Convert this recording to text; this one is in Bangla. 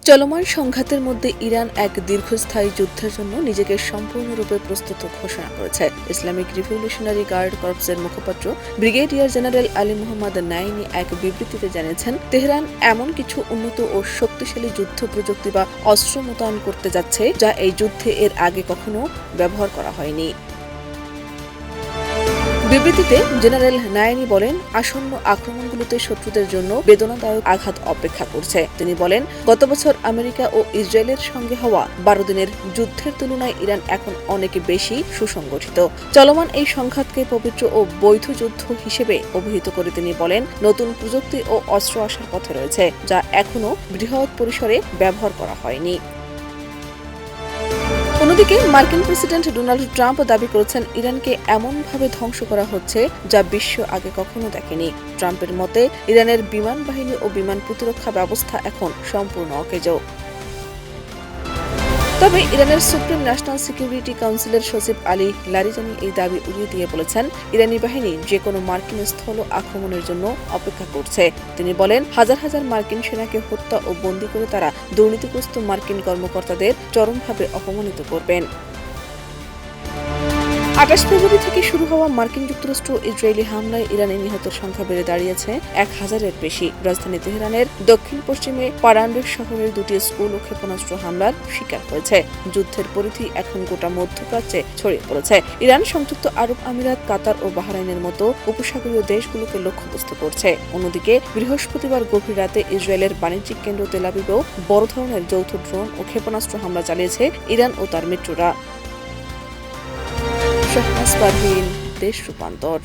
চলমান সংঘাতের মধ্যে ইরান এক দীর্ঘস্থায়ী যুদ্ধের জন্য নিজেকে সম্পূর্ণরূপে প্রস্তুত ঘোষণা করেছে। ইসলামিক রিভলিউশনারি গার্ড কর্পসের মুখপাত্র ব্রিগেডিয়ার জেনারেল আলী মোহাম্মদ নাইনি এক বিবৃতিতে জানিয়েছেন, তেহরান এমন কিছু উন্নত ও শক্তিশালী যুদ্ধ প্রযুক্তি বা অস্ত্র মোতায়েন করতে যাচ্ছে যা এই যুদ্ধে এর আগে কখনো ব্যবহার করা হয়নি। বিবৃতিতে জেনারেল নায়ানি বলেন, আসন্ন আক্রমণগুলোতে শত্রুদের জন্য বেদনাদায়ক আঘাত অপেক্ষা করছে। তিনি বলেন, গত বছর আমেরিকা ও ইসরায়েলের সঙ্গে হওয়া 12 দিনের যুদ্ধের তুলনায় ইরান এখন অনেক বেশি সুসংগঠিত। চলমান এই সংঘাতকে পবিত্র ও বৈধ যুদ্ধ হিসেবে অভিহিত করে তিনি বলেন, নতুন প্রযুক্তি ও অস্ত্র আসার পথে রয়েছে যা এখনও বৃহৎ পরিসরে ব্যবহার করা হয়নি। অন্যদিকে মার্কিন প্রেসিডেন্ট ডোনাল্ড ট্রাম্প দাবি করেছেন, ইরানকে এমনভাবে ধ্বংস করা হচ্ছে যা বিশ্ব আগে কখনো দেখেনি। ট্রাম্পের মতে, ইরানের বিমান বাহিনী ও বিমান প্রতিরক্ষা ব্যবস্থা এখন সম্পূর্ণ অকেজো। তবে ইরানের সুপ্রিম ন্যাশনাল সিকিউরিটি কাউন্সিলের সচিব আলী লারিজানি এই দাবি উড়িয়ে দিয়ে বলেছেন, ইরানি বাহিনী যে কোনো মার্কিন স্থল আক্রমণের জন্য অপেক্ষা করছে। তিনি বলেন, হাজার হাজার মার্কিন সেনাকে হত্যা ও বন্দী করে তারা দুর্নীতিগ্রস্ত মার্কিন কর্মকর্তাদের চরমভাবে অপমানিত করবেন। 28 ফেব্রুয়ারি থেকে শুরু হওয়া মার্কিন যুক্তরাষ্ট্র ইসরায়েলি হামলায় ইরানের নিহতের সংখ্যা বেড়ে দাঁড়িয়েছে 1000-এর বেশি। রাজধানী তেহরানের দক্ষিণ পশ্চিমে পারান্ডের শহরের দুটি স্কুল ও ক্ষেপণাস্ত্র হামলার শিকার হয়েছে। যুদ্ধের পরিধি এখন গোটা মধ্যপ্রাচ্যে ছড়িয়ে পড়েছে। ইরান সংযুক্ত আরব আমিরাত, কাতার ও বাহরাইনের মতো উপসাগরীয় দেশগুলোকে লক্ষ্যবস্তু করছে। অন্যদিকে বৃহস্পতিবার গভীর রাতে ইসরায়েলের বাণিজ্যিক কেন্দ্র তেল আবিবেও বড় ধরনের যৌথ ড্রোন ও ক্ষেপণাস্ত্র হামলা চালিয়েছে ইরান ও তার মিত্ররা। শাহনাজ পারভীন, দেশ রূপান্তর।